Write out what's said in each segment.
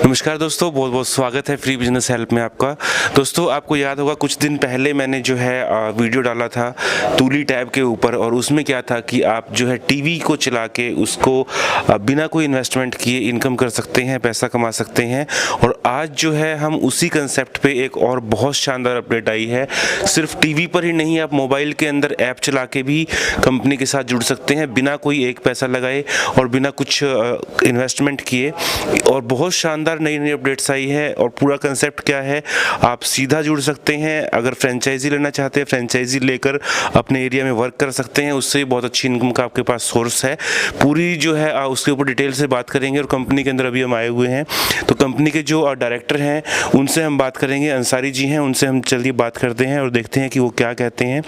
नमस्कार दोस्तों, बहुत बहुत स्वागत है फ्री बिजनेस हेल्प में आपका। दोस्तों, आपको याद होगा कुछ दिन पहले मैंने जो है वीडियो डाला था तूली टैब के ऊपर, और उसमें क्या था कि आप जो है टीवी को चला के उसको बिना कोई इन्वेस्टमेंट किए इनकम कर सकते हैं, पैसा कमा सकते हैं। और आज जो है हम उसी कंसेप्ट पे एक और बहुत शानदार अपडेट आई है। सिर्फ टीवी पर ही नहीं, आप मोबाइल के अंदर ऐप चला के भी कंपनी के साथ जुड़ सकते हैं बिना कोई एक पैसा लगाए और बिना कुछ इन्वेस्टमेंट किए। और बहुत शानदार नई नई अपडेट्स आई है। और पूरा कंसेप्ट क्या है, आप सीधा जुड़ सकते हैं। अगर फ्रेंचाइजी लेना चाहते हैं, फ्रेंचाइजी लेकर अपने एरिया में वर्क कर सकते हैं, उससे बहुत अच्छी इनकम का आपके पास सोर्स है। पूरी जो है उसके ऊपर डिटेल से बात करेंगे। और कंपनी के अंदर अभी हम आए हुए हैं, तो कंपनी के जो डायरेक्टर हैं उनसे हम बात करेंगे। अंसारी जी हैं, उनसे हम चलिए बात करते हैं और देखते हैं कि वो क्या कहते हैं।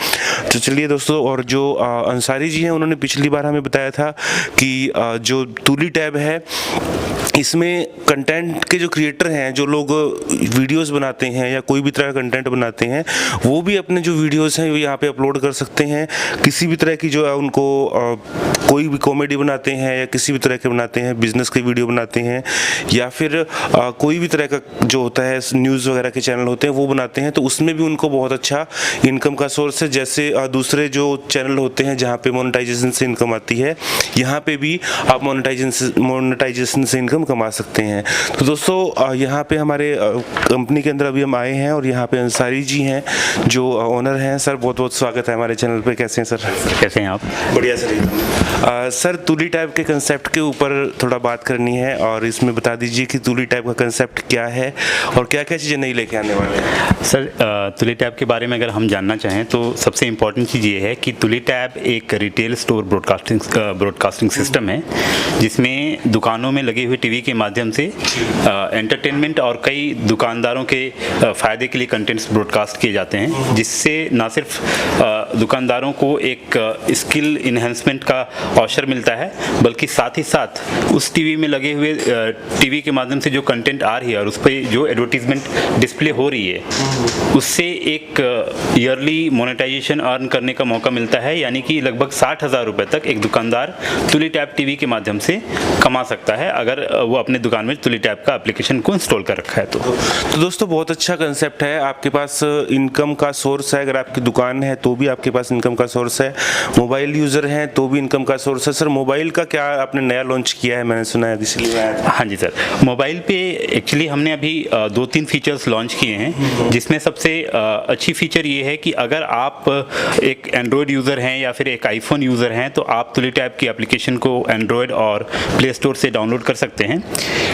तो चलिए दोस्तों, और जो अंसारी जी हैं उन्होंने पिछली बार हमें बताया था कि जो तूली टैब है इसमें कंटेंट के जो क्रिएटर हैं, जो लोग वीडियोस बनाते हैं या कोई भी तरह का कंटेंट बनाते हैं, वो भी अपने जो वीडियोस हैं वो यहाँ पे अपलोड कर सकते हैं। किसी भी तरह की जो है उनको कोई भी कॉमेडी बनाते हैं या किसी भी तरह के बनाते हैं, बिजनेस के वीडियो बनाते हैं, या फिर कोई भी तरह का जो होता है न्यूज़ वगैरह के चैनल होते हैं वो बनाते हैं, तो उसमें भी उनको बहुत अच्छा इनकम का सोर्स है। जैसे दूसरे जो चैनल होते हैं जहाँ पे मोनेटाइजेशन से इनकम आती है, यहाँ पे भी आप मोनेटाइजेशन से इनकम कमा सकते हैं। तो दोस्तों, यहाँ पे हमारे कंपनी के अंदर अभी हम आए हैं और यहाँ पे अंसारी जी हैं जो ओनर हैं। सर, बहुत बहुत स्वागत है हमारे चैनल पे। कैसे हैं सर? कैसे हैं आप? बढ़िया सर। सर, तूली टैब के कंसेप्ट के ऊपर थोड़ा बात करनी है, और इसमें बता दीजिए कि तूली टैब का कंसेप्ट क्या है और क्या क्या चीज़ें नई लेके आने वाले हैं। सर, तूली टैब के बारे में अगर हम जानना चाहें तो सबसे इम्पोर्टेंट चीज़ ये है कि तूली टैब एक रिटेल स्टोर ब्रॉडकास्टिंग सिस्टम है, जिसमें दुकानों में लगे हुए टीवी के माध्यम से एंटरटेनमेंट और कई दुकानदारों के फ़ायदे के लिए कंटेंट्स ब्रॉडकास्ट किए जाते हैं, जिससे ना सिर्फ दुकानदारों को एक स्किल इन्हेंसमेंट का अवसर मिलता है, बल्कि साथ ही साथ उस टीवी में लगे हुए टीवी के माध्यम से जो कंटेंट आ रही है और उस पर जो एडवर्टीजमेंट डिस्प्ले हो रही है, उससे एक ईयरली मोनेटाइजेशन अर्न करने का मौका मिलता है। यानी कि लगभग 60,000 रुपये तक एक दुकानदार तूली टैब टीवी के माध्यम से कमा सकता है, अगर वो अपने दुकान में तूली टैब का एप्लीकेशन को इंस्टॉल कर रखा है। तो दोस्तों, बहुत अच्छा कंसेप्ट है। आपके पास इनकम का सोर्स है। अगर आपकी दुकान है तो भी आपके पास इनकम का सोर्स है, मोबाइल यूज़र हैं तो भी इनकम का सोर्स है। सर, मोबाइल का क्या आपने नया लॉन्च किया है? मैंने सुना है, इसलिए। हाँ जी सर, मोबाइल पे एक्चुअली हमने अभी 2-3 फीचर्स लॉन्च किए हैं, जिसमें सबसे अच्छी फीचर ये है कि अगर आप एक एंड्रॉयड यूज़र हैं या फिर एक आईफोन यूज़र हैं, तो आप तूली टैब की एप्लीकेशन को एंड्रॉयड और प्ले स्टोर से डाउनलोड कर सकते हैं।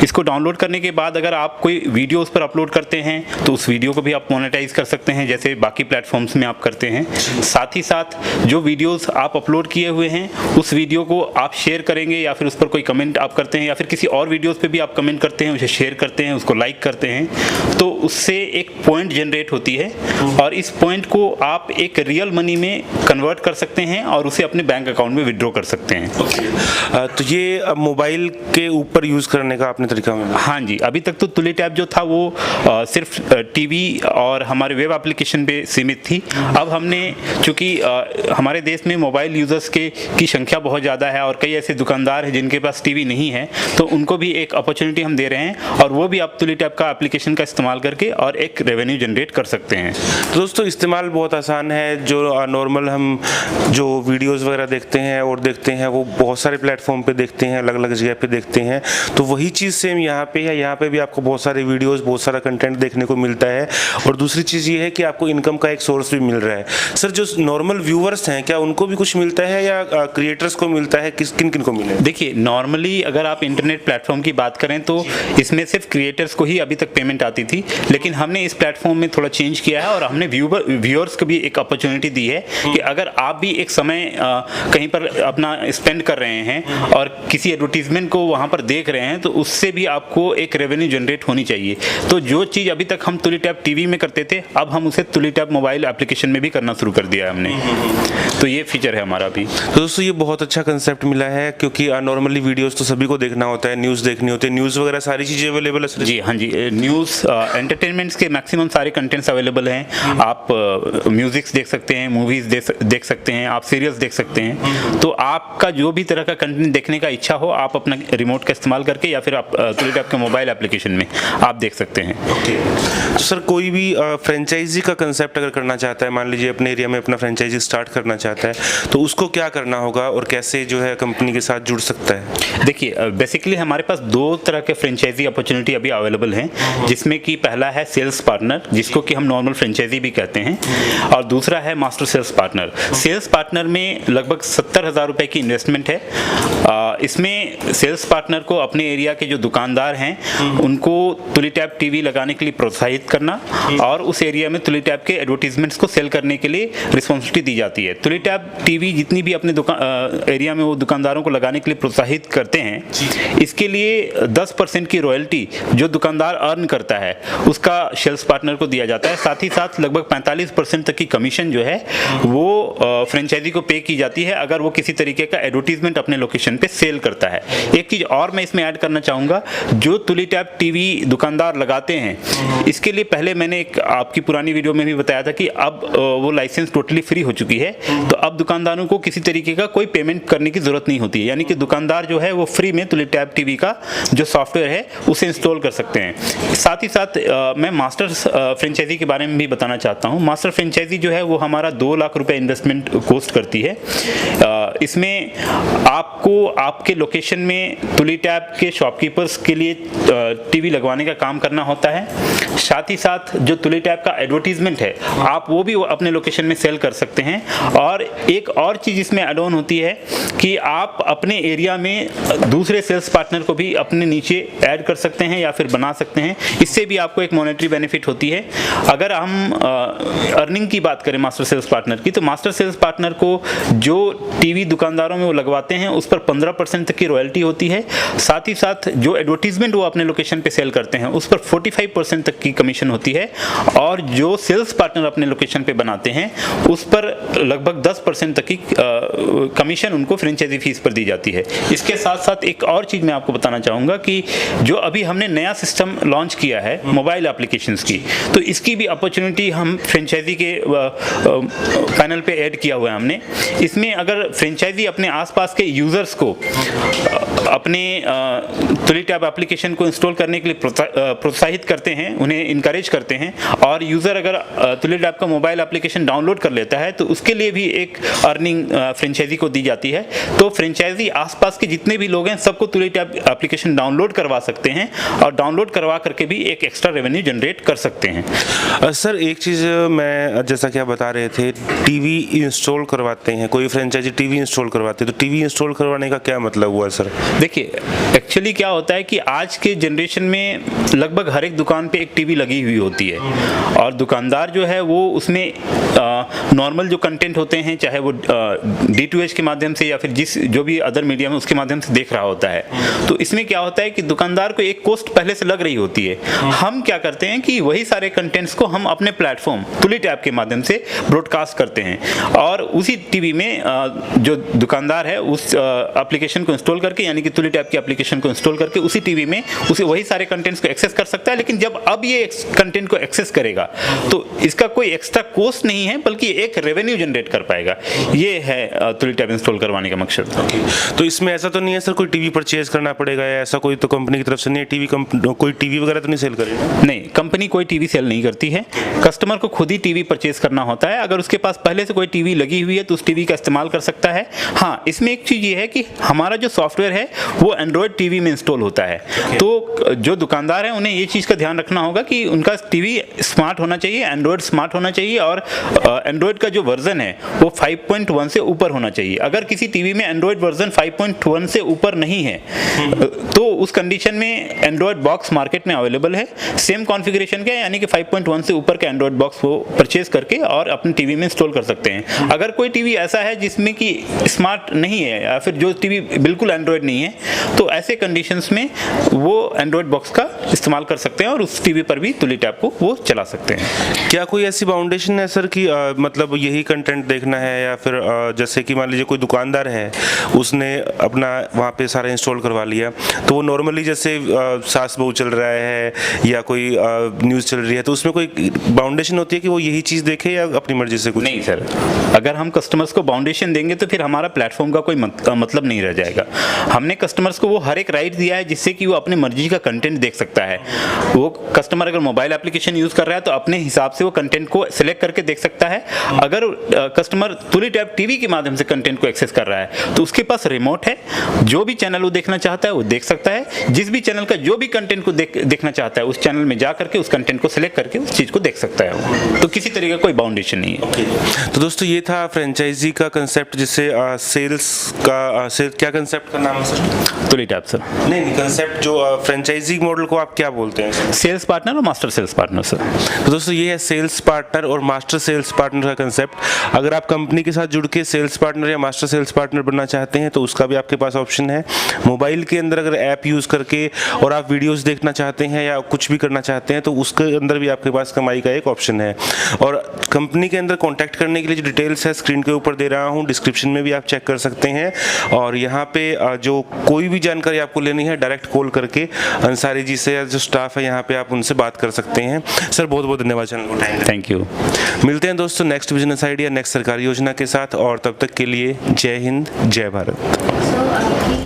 इसको डाउनलोड करने के बाद अगर आप कोई वीडियो उस पर अपलोड करते हैं तो उस वीडियो को भी आप मोनेटाइज कर सकते हैं, जैसे बाकी प्लेटफॉर्म्स में आप करते हैं। साथ ही साथ जो वीडियोस आप अपलोड किए हुए हैं उस वीडियो को आप शेयर करेंगे, या फिर उस पर कोई कमेंट आप करते हैं, या फिर किसी और वीडियोस पे भी आप कमेंट करते हैं, उसे शेयर करते हैं, उसको लाइक करते हैं, तो उससे एक पॉइंट जनरेट होती है, और इस पॉइंट को आप एक रियल मनी में कन्वर्ट कर सकते हैं और उसे अपने बैंक अकाउंट में विड्रॉ कर सकते हैं। तो ये मोबाइल के ऊपर यूज़ करने का आपने तरीका में? हाँ जी, अभी तक तो तूली टैब जो था वो सिर्फ टीवी और हमारे वेब एप्लीकेशन पे सीमित थी। अब हमने, चूँकि हमारे देश में मोबाइल यूज़र्स की संख्या बहुत ज़्यादा है और कई ऐसे दुकानदार हैं जिनके पास टीवी नहीं है, तो उनको भी एक अपॉर्चुनिटी हम दे रहे हैं, और वो भी आप तूली टैब का एप्लीकेशन का इस्तेमाल करके और एक रेवेन्यू जनरेट कर सकते हैं। तो दोस्तों, इस्तेमाल बहुत आसान है। जो नॉर्मल हम जो वीडियोस वगैरह देखते हैं और देखते हैं, वो बहुत सारे प्लेटफॉर्म पे देखते हैं, अलग अलग जगह पे देखते हैं, तो वही चीज़ सेम यहाँ पे है। यहाँ पे भी आपको बहुत सारे वीडियोस, बहुत सारा कंटेंट देखने को मिलता है। और दूसरी चीज़ ये है कि आपको इनकम का एक सोर्स भी मिल रहा है। सर, जो नॉर्मल व्यूअर्स हैं, क्या उनको भी कुछ मिलता है या क्रिएटर्स को मिलता है? किन किन को मिले? देखिए, नॉर्मली अगर आप इंटरनेट प्लेटफॉर्म की बात करें तो इसमें सिर्फ क्रिएटर्स को ही अभी तक पेमेंट आती थी, लेकिन हमने इस प्लेटफॉर्म में थोड़ा चेंज किया है और हमने व्यूअर्स को भी एक अपॉर्चुनिटी दी है कि अगर आप भी एक समय कहीं पर अपना स्पेंड कर रहे हैं और किसी एडवर्टीजमेंट को वहाँ पर देख रहे हैं, तो उससे भी आपको एक रेवेन्यू जनरेट होनी चाहिए। तो जो चीज़ अभी तक हम तूली टैब टीवी में करते थे, अब हम उसे तूली टैब मोबाइल एप्लीकेशन में भी करना शुरू कर दिया है हमने। तो ये फीचर है हमारा भी। तो दोस्तों, ये बहुत अच्छा कंसेप्ट मिला है, क्योंकि नॉर्मली वीडियोस तो सभी को देखना होता है, न्यूज़ देखनी होती है, न्यूज़ वगैरह सारी चीज़ें अवेलेबल है। जी हाँ जी, न्यूज़ एंटरटेनमेंट्स के मैक्सिमम सारे कंटेंट्स अवेलेबल हैं। आप म्यूजिक्स देख सकते हैं, मूवीज़ देख सकते हैं, आप सीरियल्स देख सकते हैं। तो आपका जो भी तरह का कंटेंट देखने का इच्छा हो, आप अपना रिमोट का इस्तेमाल करके या फिर आप तुली टैब के मोबाइल एप्लीकेशन में आप देख सकते हैं। तो सर कोई भी फ्रेंचाइजी का कंसेप्ट अगर करना चाहता है, मान लीजिए अपने एरिया में अपना फ्रेंचाइजी स्टार्ट करना चाहता है, तो उसको क्या करना होगा और कैसे जो है कंपनी के साथ जुड़ सकता है? देखिए, बेसिकली हमारे पास दो तरह के फ्रेंचाइजी अपॉर्चुनिटी अभी अवेलेबल हैं, जिसमें कि पहला है सेल्स पार्टनर, जिसको कि हम नॉर्मल फ्रेंचाइजी भी कहते हैं, और दूसरा है master sales partner. Sales partner में लगभग 70,000 रुपए की इन्वेस्टमेंट है। इसमें सेल्स पार्टनर को अपने एरिया के जो दुकानदार हैं उनको तुली टैब टीवी लगाने के लिए प्रोत्साहित करना और उस एरिया में तुली टैब के एडवर्टीजमेंट्स को सेल करने के लिए रिस्पॉन्सिबिलिटी दी जाती है। तुली टैब टीवी जितनी भी अपने एरिया में वो दुकानदारों को लगाने के लिए प्रोत्साहित करते हैं, इसके लिए 10% की रॉयल्टी जो दुकानदार अर्न करता है उसका सेल्स पार्टनर को दिया जाता है। साथ ही साथ लगभग 45% तक की कमीशन जो है वो फ्रेंचाइजी को पे की जाती है अगर वो किसी तरीके का एडवर्टीजमेंट अपने लोकेशन पे सेल करता है। एक चीज और मैं इसमें ऐड करना चाहूँगा, जो तुली टैब टीवी दुकानदार लगाते हैं, इसके लिए पहले मैंने एक आपकी पुरानी वीडियो में भी बताया था कि अब वो लाइसेंस टोटली फ्री हो चुकी है, तो अब दुकानदारों को किसी तरीके का कोई पेमेंट करने की जरूरत नहीं होती है। यानी कि दुकानदार जो है वो फ्री में तुली टैब टीवी का जो सॉफ्टवेयर है उसे इंस्टॉल कर सकते हैं। साथ ही साथ मैं मास्टर फ्रेंचाइजी के बारे में भी बताना चाहता हूँ। मास्टर फ्रेंचाइजी जो है वो हमारा 2 लाख रुपए इन्वेस्टमेंट कॉस्ट करती है। इसमें आपको आपके लोकेशन में तुली टैब के शॉपकीपर्स के लिए टीवी लगवाने का काम करना होता है। साथ ही साथ जो तुली टैब का एडवर्टीजमेंट है आप वो भी अपने लोकेशन में सेल कर सकते हैं। और एक और चीज़ इसमें ऐड ऑन होती है कि आप अपने एरिया में दूसरे सेल्स पार्टनर को भी अपने नीचे ऐड कर सकते हैं या फिर बना सकते हैं। इससे भी आपको एक मॉनेटरी बेनिफिट होती है। अगर हम अर्निंग की बात करें मास्टर सेल्स पार्टनर की, तो मास्टर सेल्स पार्टनर को जो टीवी दुकानदारों में वो लगवाते हैं उस पर 15% तक की रॉयल्टी होती है। साथ ही साथ जो एडवर्टीजमेंट वो अपने लोकेशन पे सेल करते हैं उस पर 45% तक की कमीशन होती है। और जो सेल्स पार्टनर अपने लोकेशन पे बनाते हैं उस पर लगभग 10% तक की कमीशन उनको फ्रेंचाइजी फीस पर दी जाती है। इसके साथ साथ एक और चीज़ मैं आपको बताना चाहूँगा कि जो अभी हमने नया सिस्टम लॉन्च किया है मोबाइल एप्लीकेशंस की, तो इसकी भी अपॉर्चुनिटी हम फ्रेंचाइजी के पैनल पे ऐड किया हुआ है हमने। इसमें अगर फ्रेंचाइजी अपने आसपास के यूज़र्स को अपने तुली टैब एप्लीकेशन को इंस्टॉल करने के लिए प्रोत्साहित करते हैं, उन्हें इनकरेज करते हैं, और यूज़र अगर तुली टैब का मोबाइल एप्लीकेशन डाउनलोड कर लेता है तो उसके लिए भी एक अर्निंग फ्रेंचाइजी को दी जाती है। तो फ्रेंचाइजी आसपास के जितने भी लोग हैं सबको तुली टैब एप्लीकेशन डाउनलोड करवा सकते हैं और डाउनलोड करवा करके भी एक एक्स्ट्रा रेवेन्यू जनरेट कर सकते हैं। सर एक चीज़ मैं, जैसा कि आप बता रहे थे, टीवी इंस्टॉल करवाते हैं, कोई फ्रेंचाइजी टीवी इंस्टॉल करवाते हैं, तो टीवी इंस्टॉल करवाने का क्या मतलब हुआ सर? देखिए, एक्चुअली क्या होता है कि आज के जनरेशन में लगभग हर एक दुकान पे एक टीवी लगी हुई होती है और दुकानदार जो है वो उसमें नॉर्मल जो कंटेंट होते हैं, चाहे वो D2H के माध्यम से या फिर जो भी अदर मीडियम है उसके माध्यम से देख रहा होता है। तो इसमें क्या होता है कि दुकानदार को एक कॉस्ट पहले से लग रही होती है। हम क्या करते हैं कि वही सारे कंटेंट्स को हम अपने प्लेटफॉर्म तुली टैब के माध्यम से ब्रॉडकास्ट करते हैं और उसी टीवी में जो दुकानदार है उस एप्लीकेशन को इंस्टॉल करके, यानी कि तुली टैब की एप्लीकेशन को इंस्टॉल करके उसी टीवी में उसे वही सारे कंटेंट्स को एक्सेस कर सकता है। लेकिन जब अब ये कंटेंट को एक्सेस करेगा तो इसका कोई एक्स्ट्रा कॉस्ट नहीं है, बल्कि एक रेवेन्यू जनरेट कर पाएगा। ये है तुली टैब इंस्टॉल करवाने का मकसद। तो इसमें ऐसा तो नहीं है सर कोई टीवी परचेज करना पड़ेगा या ऐसा कोई तो कंपनी की तरफ से नहीं है? कोई टीवी वगैरह तो नहीं सेल करेगा? नहीं, कंपनी कोई टीवी सेल नहीं करती है। कस्टमर को खुद ही टीवी परचेज करना होता है। अगर उसके पास पहले से कोई टीवी लगी हुई है तो उस टीवी का इस्तेमाल कर सकता है। हाँ, इसमें एक चीज़ ये है कि हमारा जो सॉफ्टवेयर है वो एंड्रॉयड टीवी में इंस्टॉल होता है। तो जो दुकानदार हैं उन्हें ये चीज़ का ध्यान रखना होगा कि उनका टीवी स्मार्ट होना चाहिए, एंड्रॉयड स्मार्ट होना चाहिए और एंड्रॉयड का जो वर्जन है वो 5.1 से ऊपर होना चाहिए। अगर किसी टीवी में एंड्रॉयड वर्जन 5.1 से ऊपर नहीं है तो उस कंडीशन में एंड्रॉयड बॉक्स मार्केट में अवेलेबल है सेम कॉन्फ़िगरेशन के, यानी कि 5.1 से ऊपर के एंड्रॉयड बॉक्स वो परचेज करके और अपने टीवी में इंस्टॉल कर सकते हैं। अगर कोई टीवी ऐसा है जिसमें कि स्मार्ट नहीं है या फिर जो टीवी बिल्कुल एंड्रॉयड नहीं है, तो ऐसे कंडीशंस में वो एंड्रॉयड बॉक्स का इस्तेमाल कर सकते हैं और उस टीवी पर भी तुली टैब को वो चला सकते हैं। क्या कोई ऐसी बाउंडेशन है सर कि मतलब यही कंटेंट देखना है, या फिर जैसे कि मान लीजिए कोई दुकानदार है उसने अपना वहाँ पे सारा इंस्टॉल करवा लिया, तो वो नॉर्मली जैसे सास बहू चल रहा है या कोई न्यूज़ चल रही है, तो उसमें कोई बाउंडेशन होती है कि वो यही चीज़ देखे या अपनी मर्जी से कुछ? नहीं सर, अगर हम कस्टमर्स को बाउंडेशन देंगे तो फिर हमारा प्लेटफॉर्म का कोई मतलब नहीं रह जाएगा। हमने कस्टमर्स को वो हर एक राइट दिया दिया है जिससे कि वो अपनी मर्जी का कंटेंट देख सकता है। वो कस्टमर अगर मोबाइल एप्लीकेशन यूज़ कर रहा है तो अपने हिसाब से वो कंटेंट को सिलेक्ट करके देख सकता है। अगर कस्टमर तुली टैब टीवी के माध्यम से कंटेंट को एक्सेस कर रहा है तो उसके पास रिमोट है, जो भी चैनल वो देखना चाहता है वो देख सकता है। जिस भी चैनल का जो भी कंटेंट को देखना चाहता है उस चैनल में जा करके उस कंटेंट को सिलेक्ट करके उस चीज़ को देख सकता है वो। तो किसी तरीके का कोई बाउंडेशन नहीं है। तो दोस्तों ये था फ्रेंचाइजी का कंसेप्ट, जिससे सेल्स का क्या कंसेप्ट का नाम है सर? तुली टैब सर। नहीं कंसेप्ट जो फ्रेंचाइजी मॉडल को आप क्या बोलते हैं? सेल्स पार्टनर और मास्टर सेल्स पार्टनर सर। तो दोस्तों ये है सेल्स पार्टनर और मास्टर सेल्स पार्टनर का कंसेप्ट। अगर आप कंपनी के साथ जुड़ के सेल्स पार्टनर या मास्टर सेल्स पार्टनर बनना चाहते हैं तो उसका भी आपके पास ऑप्शन है। मोबाइल के अंदर अगर ऐप यूज़ करके और आप वीडियोस देखना चाहते हैं या कुछ भी करना चाहते हैं तो उसके अंदर भी आपके पास कमाई का एक ऑप्शन है। और कंपनी के अंदर कॉन्टैक्ट करने के लिए जो डिटेल्स है स्क्रीन के ऊपर दे रहा हूँ, डिस्क्रिप्शन में भी आप चेक कर सकते हैं। और यहाँ पे जो कोई भी जानकारी आपको लेनी है डायरेक्ट कॉल करके अंसारी जी से या जो स्टाफ है यहाँ पे आप उनसे बात कर सकते हैं। सर बहुत बहुत धन्यवाद चैनल को टाइम। Thank you. मिलते हैं दोस्तों नेक्स्ट बिजनेस आइडिया नेक्स्ट सरकारी योजना के साथ, और तब तक के लिए जय हिंद जय भारत।